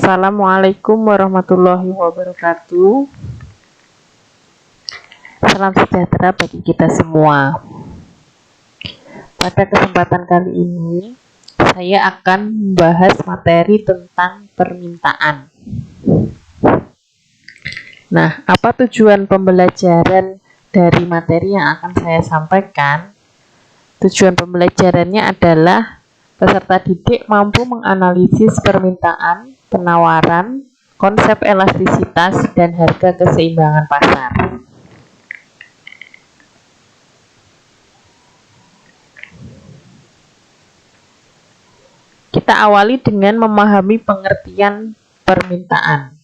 Assalamualaikum warahmatullahi wabarakatuh. Salam sejahtera bagi kita semua. Pada kesempatan kali ini, saya akan membahas materi tentang permintaan. Nah, apa tujuan pembelajaran dari materi yang akan saya sampaikan? Tujuan pembelajarannya adalah peserta didik mampu menganalisis permintaan, penawaran, konsep elastisitas, dan harga keseimbangan pasar. Kita awali dengan memahami pengertian permintaan.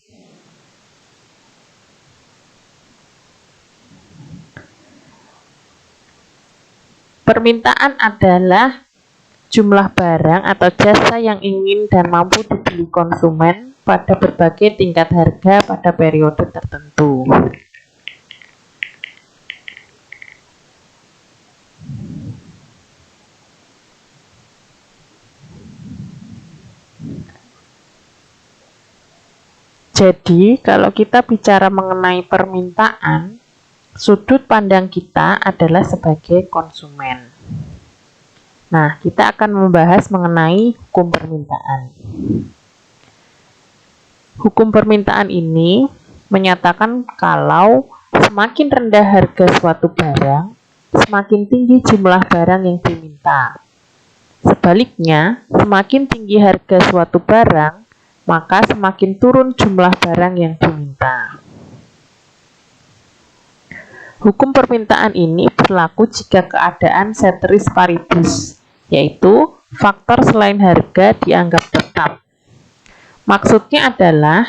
Permintaan adalah jumlah barang atau jasa yang ingin dan mampu dibeli konsumen pada berbagai tingkat harga pada periode tertentu. Jadi, kalau kita bicara mengenai permintaan, sudut pandang kita adalah sebagai konsumen. Nah, kita akan membahas mengenai hukum permintaan. Hukum permintaan ini menyatakan kalau semakin rendah harga suatu barang, semakin tinggi jumlah barang yang diminta. Sebaliknya, semakin tinggi harga suatu barang, maka semakin turun jumlah barang yang diminta. Hukum permintaan ini berlaku jika keadaan ceteris paribus, yaitu faktor selain harga dianggap tetap. Maksudnya adalah,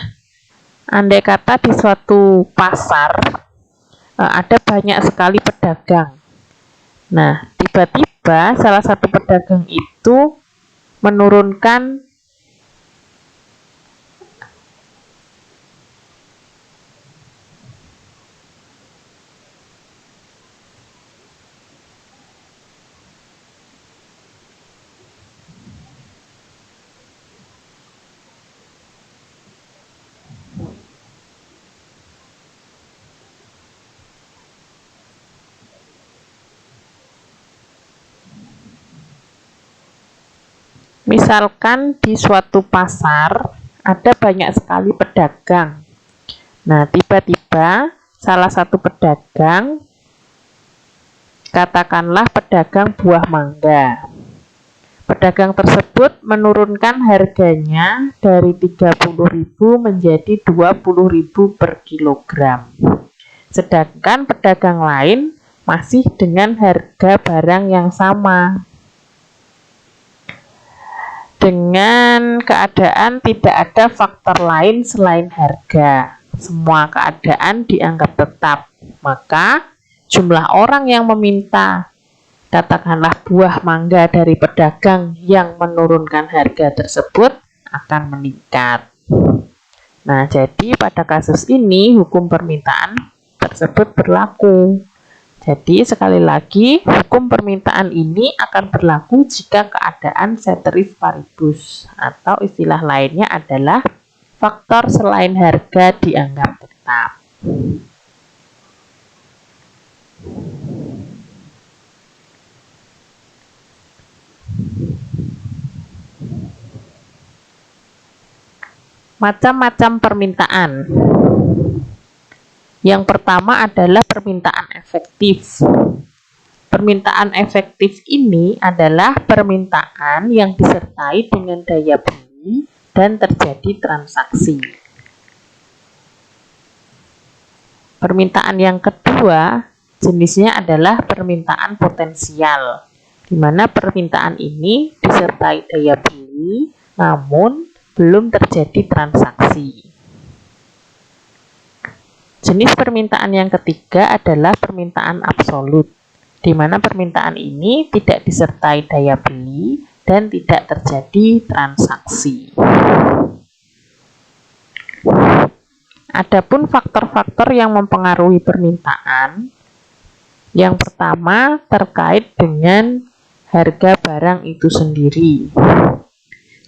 andai kata di suatu pasar ada banyak sekali pedagang. Nah, tiba-tiba salah satu pedagang itu menurunkan misalkan di suatu pasar ada banyak sekali pedagang. Nah, tiba-tiba salah satu pedagang, katakanlah pedagang buah mangga. Pedagang tersebut menurunkan harganya dari 30.000 menjadi 20.000 per kilogram. Sedangkan pedagang lain masih dengan harga barang yang sama. Dengan keadaan tidak ada faktor lain selain harga, semua keadaan dianggap tetap, maka jumlah orang yang meminta, katakanlah buah mangga dari pedagang yang menurunkan harga tersebut akan meningkat. Nah, jadi pada kasus ini hukum permintaan tersebut berlaku. Jadi sekali lagi, hukum permintaan ini akan berlaku jika keadaan ceteris paribus, atau istilah lainnya adalah faktor selain harga dianggap tetap. Macam-macam permintaan. Yang pertama adalah permintaan efektif. Permintaan efektif ini adalah permintaan yang disertai dengan daya beli dan terjadi transaksi. Permintaan yang kedua jenisnya adalah permintaan potensial, di mana permintaan ini disertai daya beli namun belum terjadi transaksi. Jenis permintaan yang ketiga adalah permintaan absolut, di mana permintaan ini tidak disertai daya beli dan tidak terjadi transaksi. Adapun faktor-faktor yang mempengaruhi permintaan, yang pertama terkait dengan harga barang itu sendiri.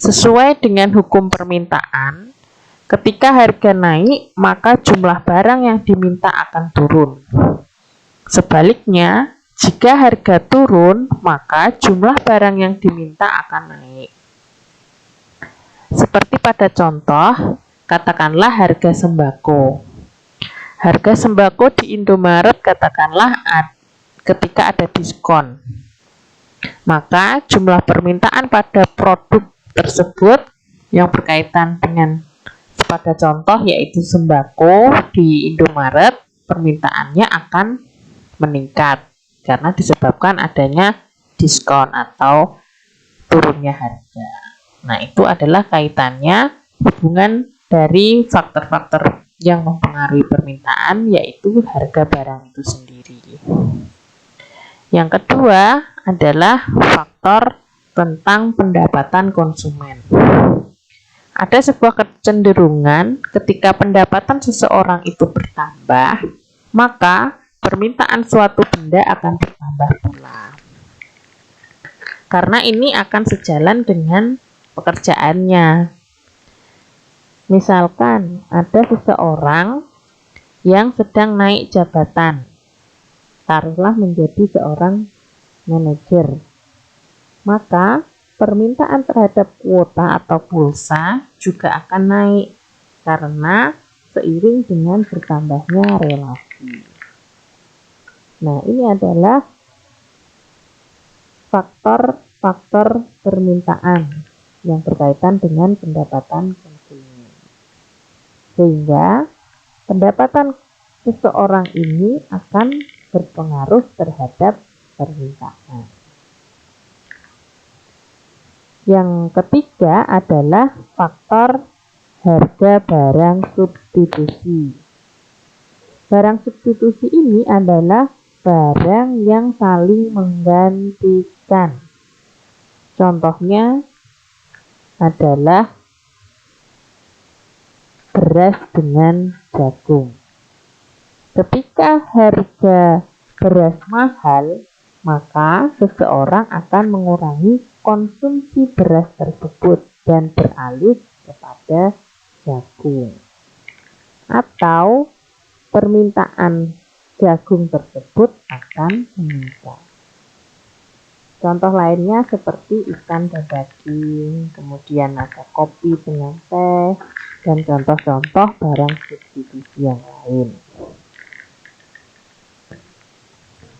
Sesuai dengan hukum permintaan, Ketika harga naik, maka jumlah barang yang diminta akan turun. Sebaliknya, jika harga turun, maka jumlah barang yang diminta akan naik. Seperti pada contoh, katakanlah harga sembako. Harga sembako di Indomaret katakanlah ketika ada diskon. Maka jumlah permintaan pada produk tersebut yang berkaitan dengan pada contoh yaitu sembako di Indomaret, permintaannya akan meningkat karena disebabkan adanya diskon atau turunnya harga. Nah, itu adalah kaitannya hubungan dari faktor-faktor yang mempengaruhi permintaan, yaitu harga barang itu sendiri. Yang kedua adalah faktor tentang pendapatan konsumen. Ada sebuah kecenderungan ketika pendapatan seseorang itu bertambah, maka permintaan suatu benda akan bertambah pula. Karena ini akan sejalan dengan pekerjaannya. Misalkan ada seseorang yang sedang naik jabatan, taruhlah menjadi seorang manajer, maka permintaan terhadap kuota atau pulsa juga akan naik karena seiring dengan bertambahnya relasi. Nah, ini adalah faktor-faktor permintaan yang berkaitan dengan pendapatan konsumen. Sehingga pendapatan seseorang ini akan berpengaruh terhadap permintaan. Yang ketiga adalah faktor harga barang substitusi. Barang substitusi ini adalah barang yang saling menggantikan. Contohnya adalah beras dengan jagung. Ketika harga beras mahal, maka seseorang akan mengurangi konsumsi beras tersebut dan beralih kepada jagung. Atau permintaan jagung tersebut akan meningkat. Contoh lainnya seperti ikan dan daging, kemudian ada kopi dengan teh, dan contoh-contoh barang substitusi yang lain.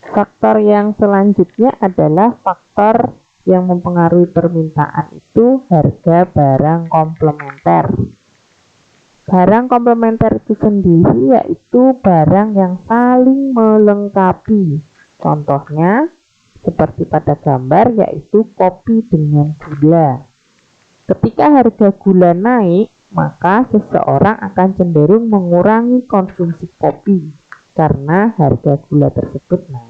Faktor yang selanjutnya adalah faktor yang mempengaruhi permintaan itu harga barang komplementer. Barang komplementer itu sendiri yaitu barang yang saling melengkapi. Contohnya seperti pada gambar yaitu kopi dengan gula. Ketika harga gula naik, maka seseorang akan cenderung mengurangi konsumsi kopi karena harga gula tersebut naik.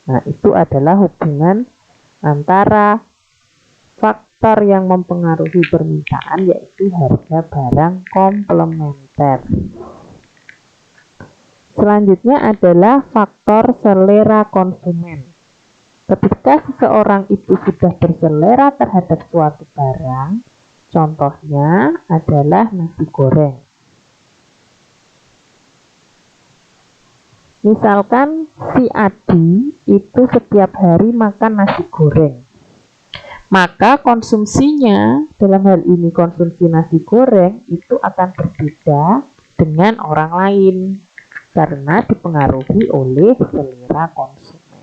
Nah, itu adalah hubungan antara faktor yang mempengaruhi permintaan yaitu harga barang komplementer. Selanjutnya adalah faktor selera konsumen. Ketika seseorang itu sudah berselera terhadap suatu barang, contohnya adalah nasi goreng. Misalkan si Adi itu setiap hari makan nasi goreng, maka konsumsinya dalam hal ini konsumsi nasi goreng itu akan berbeda dengan orang lain karena dipengaruhi oleh selera konsumen.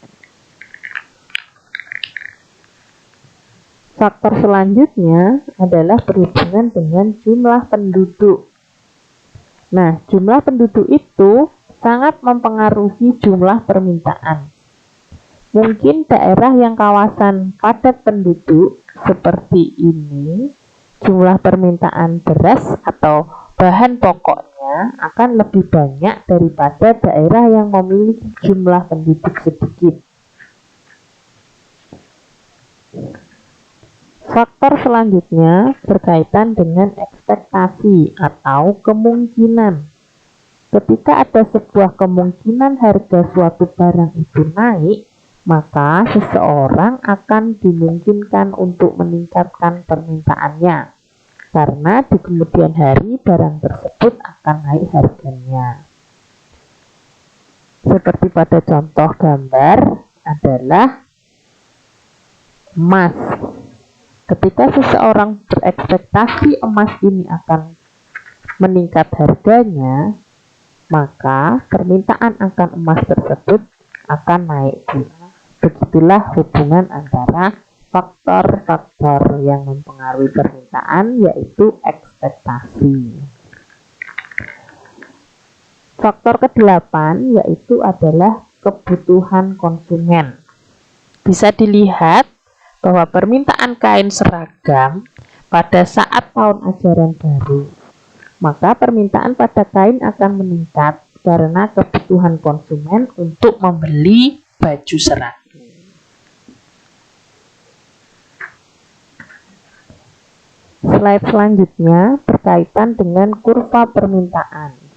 Faktor selanjutnya adalah berhubungan dengan jumlah penduduk. Nah, jumlah penduduk itu sangat mempengaruhi jumlah permintaan. Mungkin daerah yang kawasan padat penduduk seperti ini, jumlah permintaan beras atau bahan pokoknya akan lebih banyak daripada daerah yang memiliki jumlah penduduk sedikit. Faktor selanjutnya berkaitan dengan ekspektasi atau kemungkinan. Ketika ada sebuah kemungkinan harga suatu barang itu naik, maka seseorang akan dimungkinkan untuk meningkatkan permintaannya. karena di kemudian hari barang tersebut akan naik harganya. Seperti pada contoh gambar adalah emas. Ketika seseorang berekspektasi emas ini akan meningkat harganya, maka permintaan akan emas tersebut akan naik pula. Begitulah hubungan antara faktor-faktor yang mempengaruhi permintaan, yaitu ekspektasi. Faktor ke-8 yaitu adalah kebutuhan konsumen. Bisa dilihat bahwa permintaan kain seragam pada saat tahun ajaran baru, maka permintaan pada kain akan meningkat karena kebutuhan konsumen untuk membeli baju seragam. Slide selanjutnya berkaitan dengan kurva permintaan.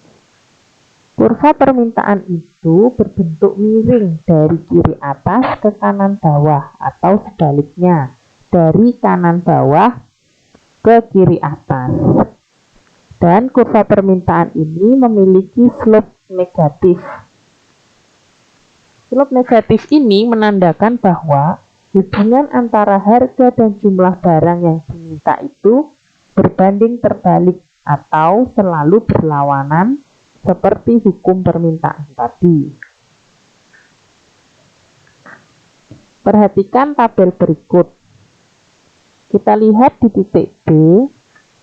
Kurva permintaan itu berbentuk miring dari kiri atas ke kanan bawah atau sebaliknya dari kanan bawah ke kiri atas. Dan kurva permintaan ini memiliki slope negatif. Slope negatif ini menandakan bahwa hubungan antara harga dan jumlah barang yang diminta itu berbanding terbalik atau selalu berlawanan, seperti hukum permintaan tadi. Perhatikan tabel berikut. Kita lihat di titik B,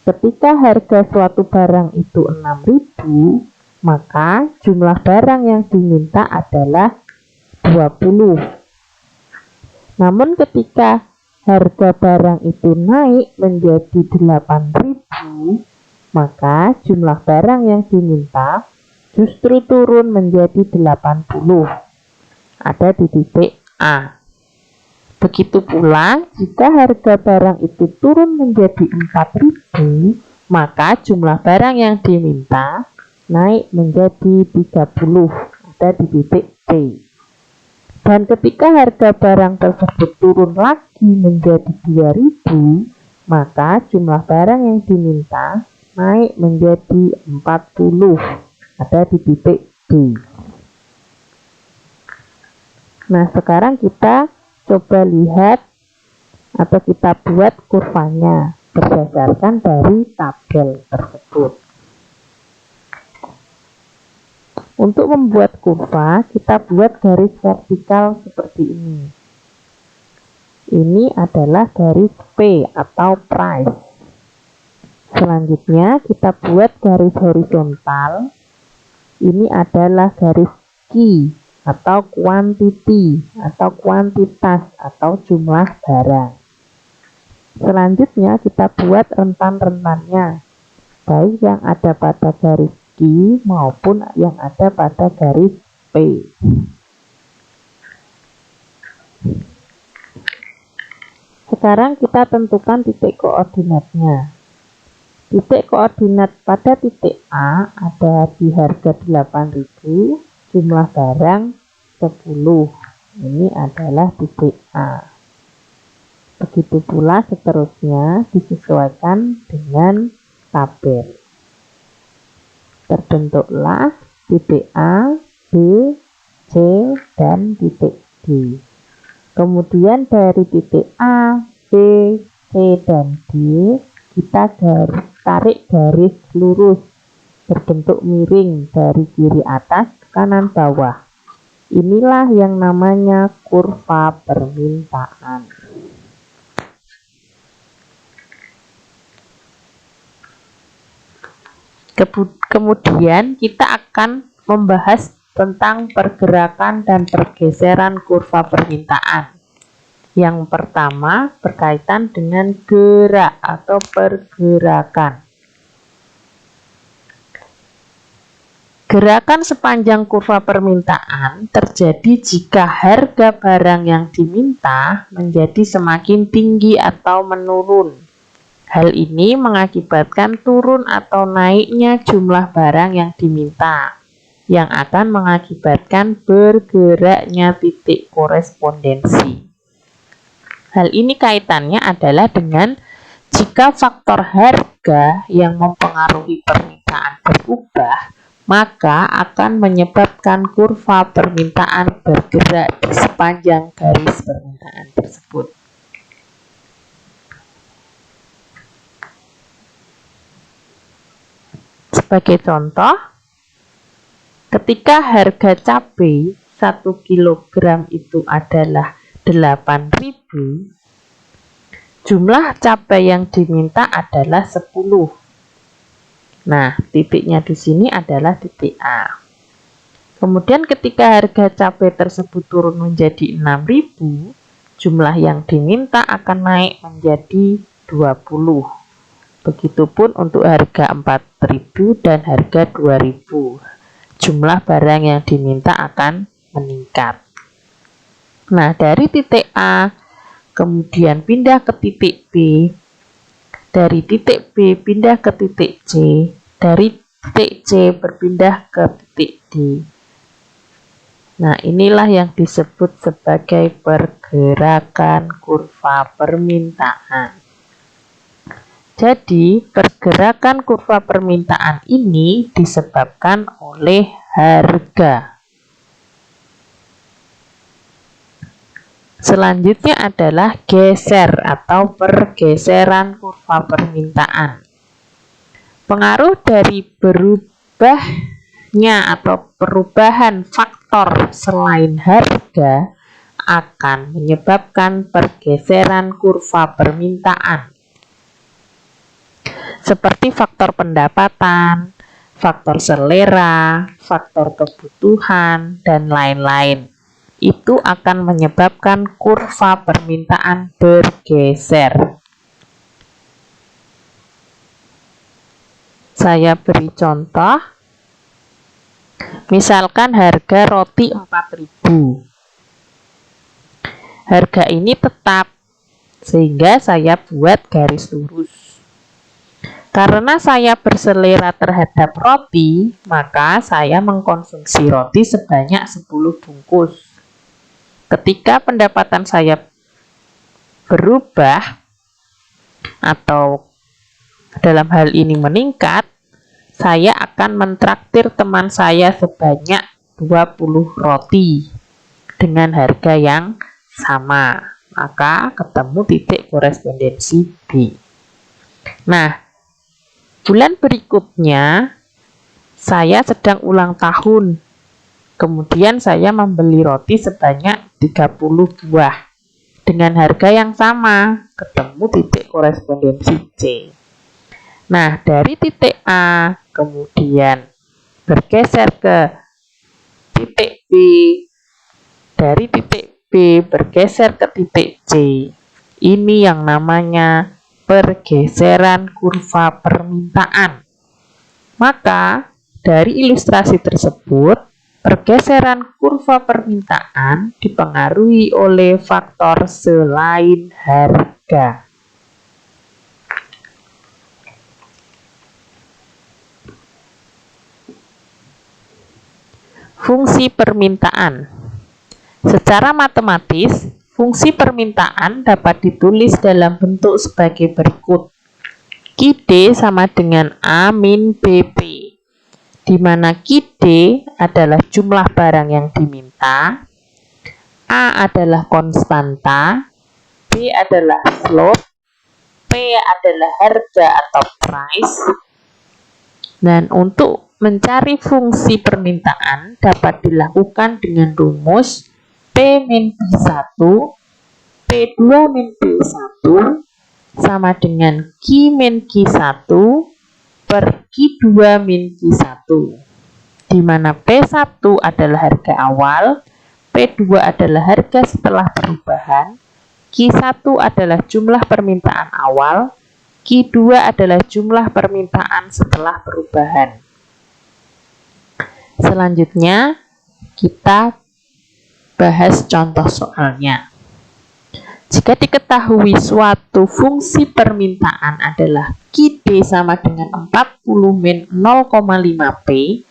ketika harga suatu barang itu 6.000, maka jumlah barang yang diminta adalah 20. Namun ketika harga barang itu naik menjadi 8.000, maka jumlah barang yang diminta justru turun menjadi 80. Ada di titik A. Begitu pula jika harga barang itu turun menjadi 4.000, maka jumlah barang yang diminta naik menjadi 30. Ada di titik C. Dan ketika harga barang tersebut turun lagi menjadi 2.000, maka jumlah barang yang diminta naik menjadi 40. Ada di titik D. Nah, sekarang kita coba lihat atau kita buat kurvanya berdasarkan dari tabel tersebut. Untuk membuat kurva, kita buat garis vertikal seperti ini. Ini adalah garis P atau price. Selanjutnya kita buat garis horizontal. Ini adalah garis Q atau quantity atau kuantitas atau jumlah barang. Selanjutnya kita buat rentan-rentannya, baik yang ada pada garis Q maupun yang ada pada garis P. Sekarang kita tentukan titik koordinatnya. Titik koordinat pada titik A ada di harga 8.000, jumlah barang 10. Ini adalah titik A. Begitu pula seterusnya disesuaikan dengan tabel. Terbentuklah titik A, B, C, dan titik D. Kemudian dari titik A, B, C, dan D kita tarik garis lurus berbentuk miring dari kiri atas ke kanan bawah. Inilah yang namanya kurva permintaan. Kemudian kita akan membahas tentang pergerakan dan pergeseran kurva permintaan. Yang pertama berkaitan dengan gerak atau pergerakan. Gerakan sepanjang kurva permintaan terjadi jika harga barang yang diminta menjadi semakin tinggi atau menurun. Hal ini mengakibatkan turun atau naiknya jumlah barang yang diminta, yang akan mengakibatkan bergeraknya titik korespondensi. Hal ini kaitannya adalah dengan jika faktor harga harga yang mempengaruhi permintaan berubah, maka akan menyebabkan kurva permintaan bergerak di sepanjang garis permintaan tersebut. Sebagai contoh, ketika harga cabai 1 kg itu adalah 8.000, jumlah cabai yang diminta adalah 10. Nah, titiknya di sini adalah titik A. Kemudian ketika harga cabai tersebut turun menjadi 6.000, jumlah yang diminta akan naik menjadi 20. Begitupun untuk harga 4.000 dan harga 2.000. Jumlah barang yang diminta akan meningkat. Nah, dari titik A kemudian pindah ke titik B, dari titik B pindah ke titik C, dari titik C berpindah ke titik D. Nah, inilah yang disebut sebagai pergerakan kurva permintaan. Jadi, pergerakan kurva permintaan ini disebabkan oleh harga. Selanjutnya adalah geser atau pergeseran kurva permintaan. Pengaruh dari berubahnya atau perubahan faktor selain harga akan menyebabkan pergeseran kurva permintaan. Seperti faktor pendapatan, faktor selera, faktor kebutuhan, dan lain-lain. Itu akan menyebabkan kurva permintaan bergeser. Saya beri contoh. Misalkan harga roti 4.000. Harga ini tetap, sehingga saya buat garis lurus. Karena saya berselera terhadap roti, maka saya mengkonsumsi roti sebanyak 10 bungkus. Ketika pendapatan saya berubah, atau dalam hal ini meningkat, saya akan mentraktir teman saya sebanyak 20 roti dengan harga yang sama. Maka ketemu titik korespondensi B. Nah, bulan berikutnya saya sedang ulang tahun. Kemudian saya membeli roti sebanyak 30 buah dengan harga yang sama. Ketemu titik korespondensi C. Nah, dari titik A kemudian bergeser ke titik B. Dari titik B bergeser ke titik C. Ini yang namanya pergeseran kurva permintaan. Maka, dari ilustrasi tersebut, pergeseran kurva permintaan dipengaruhi oleh faktor selain harga. Fungsi permintaan. Secara matematis, fungsi permintaan dapat ditulis dalam bentuk sebagai berikut. QD sama dengan A min BP, di mana QD adalah jumlah barang yang diminta, A adalah konstanta, B adalah slope, P adalah harga atau price. Dan untuk mencari fungsi permintaan dapat dilakukan dengan rumus P min P1, P2 min P1 sama dengan Q min Q1 per Q2 min Q1, di mana P1 adalah harga awal, P2 adalah harga setelah perubahan, Q1 adalah jumlah permintaan awal, Q2 adalah jumlah permintaan setelah perubahan. Selanjutnya, kita bahas contoh soalnya. Jika diketahui suatu fungsi permintaan adalah QD sama dengan 40 min 0,5P,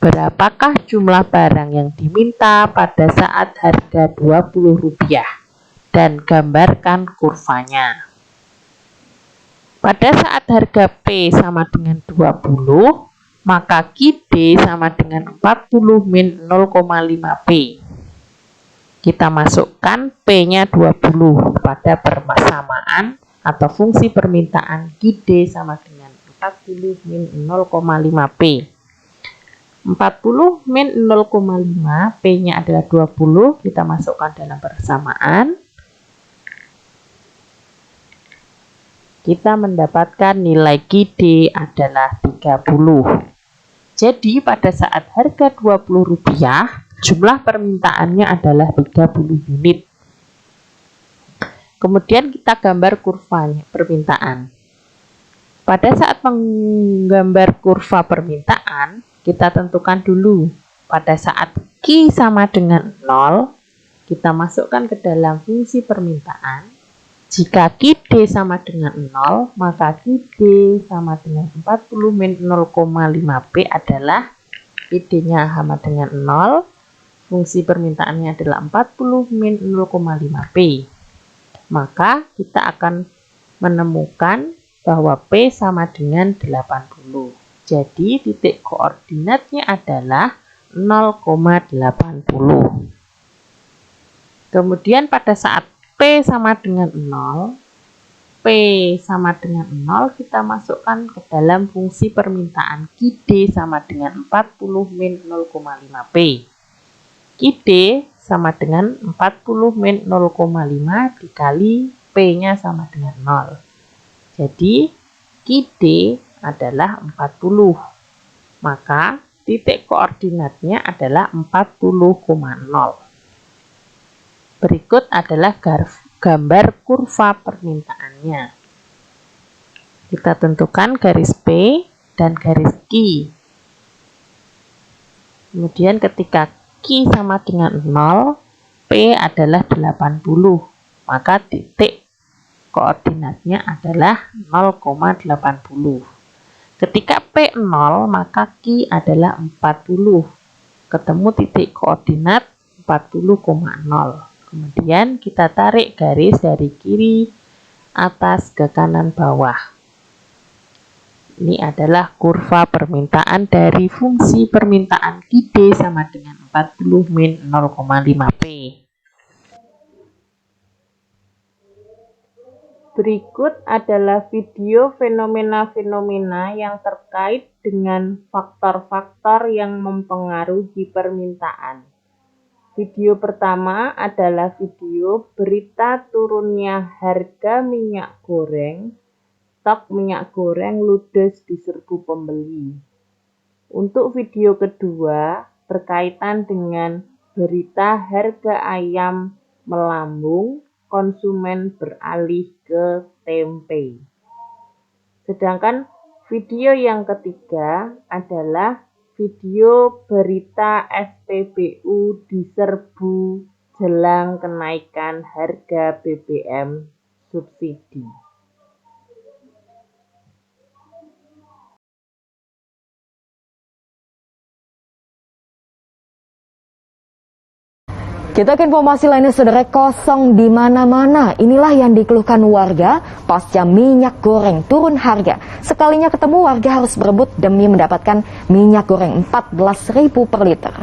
berapakah jumlah barang yang diminta pada saat harga Rp20? Dan gambarkan kurvanya. Pada saat harga P sama dengan 20, maka QD sama dengan 40 min 0,5 P. Kita masukkan P-nya 20 pada persamaan atau fungsi permintaan QD sama dengan 40 min 0,5 P. 40 min 0,5, P-nya adalah 20, kita masukkan dalam persamaan. Kita mendapatkan nilai QD adalah 30. Jadi pada saat harga Rp20, jumlah permintaannya adalah 30 unit. Kemudian kita gambar kurvanya permintaan. Pada saat menggambar kurva permintaan, kita tentukan dulu pada saat Q sama dengan 0, kita masukkan ke dalam fungsi permintaan. Jika QD sama dengan 0, maka QD sama dengan 40 min 0,5 P adalah QD-nya sama dengan 0, fungsi permintaannya adalah 40 min 0,5 P. Maka kita akan menemukan bahwa P sama dengan 80. Jadi titik koordinatnya adalah 0,80. Kemudian pada saat P sama dengan 0, P sama dengan 0, kita masukkan ke dalam fungsi permintaan QD sama dengan 40 min 0,5 P. QD sama dengan 40 min 0,5 dikali P-nya sama dengan 0. Jadi QD adalah 40. Maka titik koordinatnya adalah 40,0. Berikut adalah gambar kurva permintaannya. Kita tentukan garis P dan garis Q. Kemudian ketika Q sama dengan 0, P adalah 80. Maka titik koordinatnya adalah 0,80. Ketika P 0, maka Q adalah 40. Ketemu titik koordinat 40,0. Kemudian kita tarik garis dari kiri atas ke kanan bawah. Ini adalah kurva permintaan dari fungsi permintaan QD sama dengan 40 min 0,5 P. Berikut adalah video fenomena-fenomena yang terkait dengan faktor-faktor yang mempengaruhi permintaan. Video pertama adalah video berita turunnya harga minyak goreng. Stok minyak goreng ludes di serbu pembeli. Untuk video kedua berkaitan dengan berita harga ayam melambung, konsumen beralih ke tempe. Sedangkan video yang ketiga adalah video berita SPBU diserbu jelang kenaikan harga BBM subsidi. Kita ke informasi lainnya, saudara. Kosong di mana-mana. Inilah yang dikeluhkan warga pasca minyak goreng turun harga. Sekalinya ketemu, warga harus berebut demi mendapatkan minyak goreng 14.000 per liter.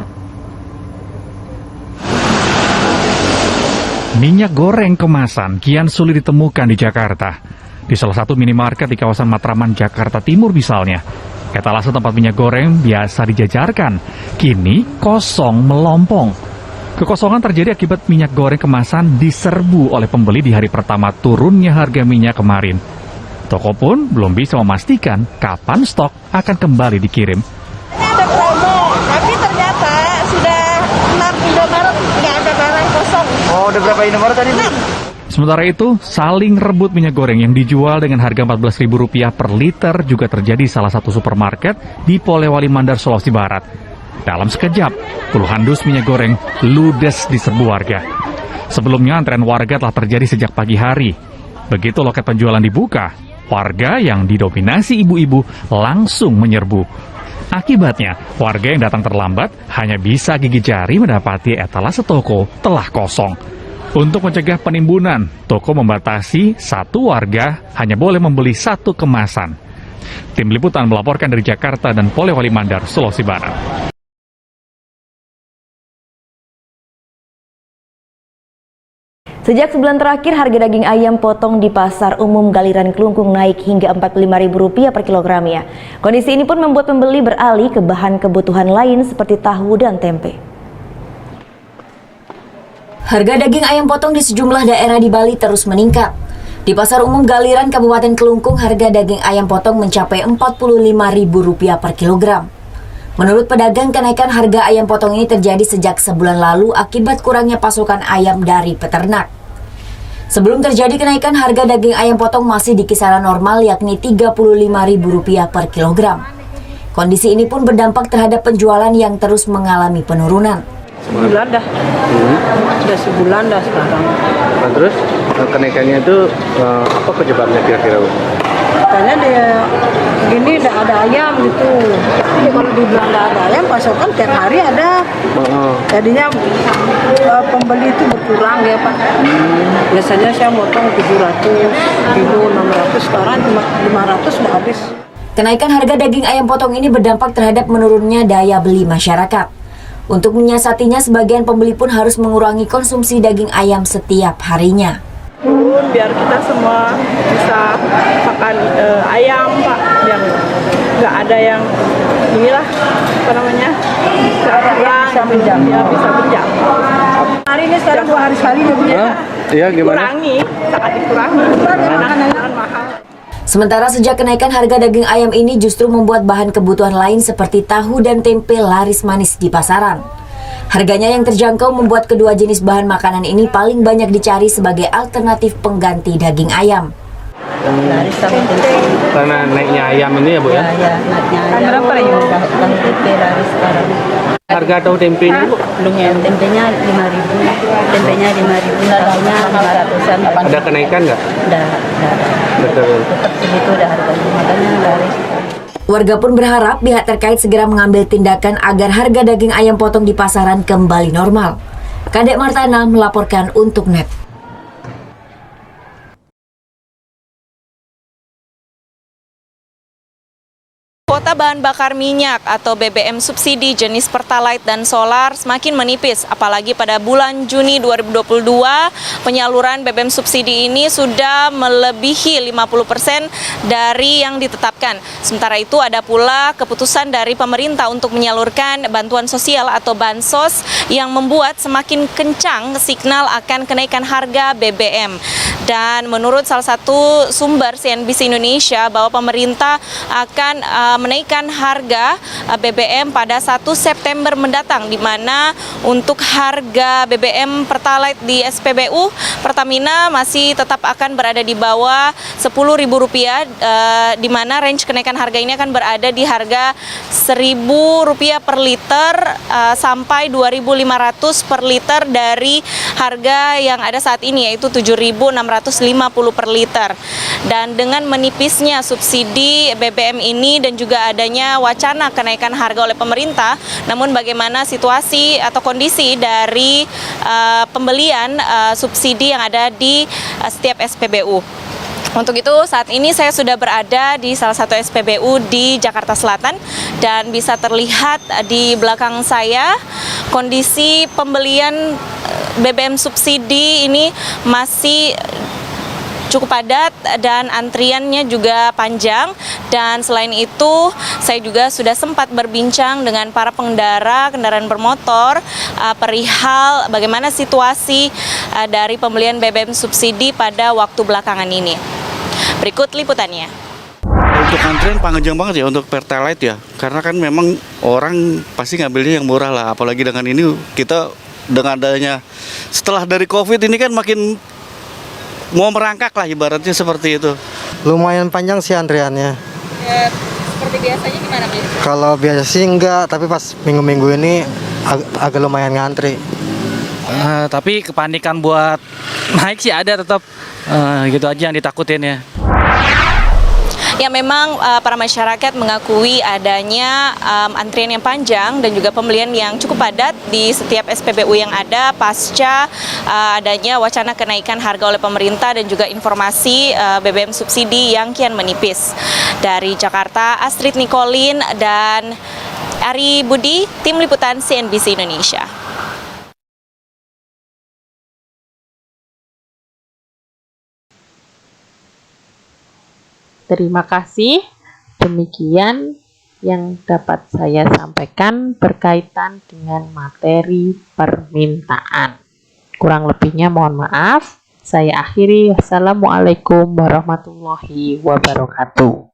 Minyak goreng kemasan kian sulit ditemukan di Jakarta. Di salah satu minimarket di kawasan Matraman, Jakarta Timur misalnya, etalase tempat minyak goreng biasa dijajarkan, kini kosong melompong. Kekosongan terjadi akibat minyak goreng kemasan diserbu oleh pembeli di hari pertama turunnya harga minyak kemarin. Toko pun belum bisa memastikan kapan stok akan kembali dikirim. Ada promo, tapi ternyata sudah 6 Indomaret nggak ada barang kosong. Oh, udah berapa Indomaret tadi? 6. Sementara itu, saling rebut minyak goreng yang dijual dengan harga Rp14.000 per liter juga terjadi di salah satu supermarket di Polewali Mandar, Sulawesi Barat. Dalam sekejap, puluhan dus minyak goreng ludes di serbu warga. Sebelumnya antrean warga telah terjadi sejak pagi hari. Begitu loket penjualan dibuka, warga yang didominasi ibu-ibu langsung menyerbu. Akibatnya, warga yang datang terlambat hanya bisa gigit jari mendapati etalase toko telah kosong. Untuk mencegah penimbunan, toko membatasi satu warga hanya boleh membeli satu kemasan. Tim Liputan melaporkan dari Jakarta dan Polewali Mandar, Sulawesi Barat. Sejak sebulan terakhir, harga daging ayam potong di Pasar Umum Galiran Kelungkung naik hingga Rp45.000 per kilogramnya. Kondisi ini pun membuat pembeli beralih ke bahan kebutuhan lain seperti tahu dan tempe. Harga daging ayam potong di sejumlah daerah di Bali terus meningkat. Di Pasar Umum Galiran Kabupaten Kelungkung, harga daging ayam potong mencapai Rp45.000 per kilogram. Menurut pedagang, kenaikan harga ayam potong ini terjadi sejak sebulan lalu akibat kurangnya pasokan ayam dari peternak. Sebelum terjadi kenaikan, harga daging ayam potong masih di kisaran normal, yakni Rp35.000 per kilogram. Kondisi ini pun berdampak terhadap penjualan yang terus mengalami penurunan. Sebulan dah, udah sebulan dah sekarang. Nah, terus kenaikannya itu apa penyebabnya kira-kira? Katanya dia gini udah ada ayam gitu. Jadi kalau dibilang nggak ada ayam, pasokan tiap hari ada. Jadinya pembeli itu berkurang ya Pak. Biasanya saya motong 700, 1.600, sekarang cuma 500 udah habis. Kenaikan harga daging ayam potong ini berdampak terhadap menurunnya daya beli masyarakat. Untuk menyiasatinya, sebagian pembeli pun harus mengurangi konsumsi daging ayam setiap harinya. Turun biar kita semua bisa makan ayam Pak, biar nggak ada yang inilah apa namanya bisa menjam, ya bisa menjam. Hari ini sekarang 2 hari sekali ya Bu ya. Iya, gimana? Dikurangi, sangat dikurangi. Makanan mahal. Sementara sejak kenaikan harga daging ayam ini justru membuat bahan kebutuhan lain seperti tahu dan tempe laris manis di pasaran. Harganya yang terjangkau membuat kedua jenis bahan makanan ini paling banyak dicari sebagai alternatif pengganti daging ayam. Laris sama tempe. Karena naiknya ayam ini ya Bu ya? Ya, naiknya ayam. Berapa ya? Tempe laris sekarang. Harga tahu tempenya Bu? Belum ya, tempenya 5.000, tempenya 5.000, tahunya 500-an. Ada kenaikan nggak? Udah. Betul. Tetap segitu udah harganya, makanya laris. Warga pun berharap pihak terkait segera mengambil tindakan agar harga daging ayam potong di pasaran kembali normal. Kadek Martana melaporkan untuk NET. Kuota bahan bakar minyak atau BBM subsidi jenis Pertalite dan Solar semakin menipis, apalagi pada bulan Juni 2022 penyaluran BBM subsidi ini sudah melebihi 50% dari yang ditetapkan. Sementara itu ada pula keputusan dari pemerintah untuk menyalurkan bantuan sosial atau bansos yang membuat semakin kencang signal akan kenaikan harga BBM. Dan menurut salah satu sumber CNBC Indonesia bahwa pemerintah akan menaikkan harga BBM pada 1 September mendatang, di mana untuk harga BBM Pertalite di SPBU Pertamina masih tetap akan berada di bawah Rp10.000, di mana range kenaikan harga ini akan berada di harga Rp1.000 per liter sampai Rp2.500 per liter dari harga yang ada saat ini, yaitu Rp7.650 per liter. Dan dengan menipisnya subsidi BBM ini dan juga adanya wacana kenaikan harga oleh pemerintah, namun bagaimana situasi atau kondisi dari pembelian subsidi yang ada di setiap SPBU? Untuk itu saat ini saya sudah berada di salah satu SPBU di Jakarta Selatan dan bisa terlihat di belakang saya kondisi pembelian BBM subsidi ini masih cukup padat dan antriannya juga panjang. Dan selain itu saya juga sudah sempat berbincang dengan para pengendara kendaraan bermotor perihal bagaimana situasi dari pembelian BBM subsidi pada waktu belakangan ini. Berikut liputannya. Untuk antrian panjang banget ya untuk Pertalite ya, karena kan memang orang pasti ngambilnya yang murah lah, apalagi dengan ini kita dengan adanya setelah dari COVID ini kan makin mau merangkak lah ibaratnya seperti itu. Lumayan panjang sih antriannya. Ya, seperti biasanya gimana Mas? Kalau biasa sih enggak, tapi pas minggu-minggu ini agak lumayan ngantri. Tapi kepanikan buat naik sih ada tetap, gitu aja yang ditakutin ya. Ya, memang para masyarakat mengakui adanya antrian yang panjang dan juga pembelian yang cukup padat di setiap SPBU yang ada pasca adanya wacana kenaikan harga oleh pemerintah dan juga informasi BBM subsidi yang kian menipis. Dari Jakarta, Astrid Nikolin dan Ari Budi, Tim Liputan CNBC Indonesia. Terima kasih. Demikian yang dapat saya sampaikan berkaitan dengan materi permintaan. Kurang lebihnya mohon maaf. Saya akhiri. Wassalamualaikum warahmatullahi wabarakatuh.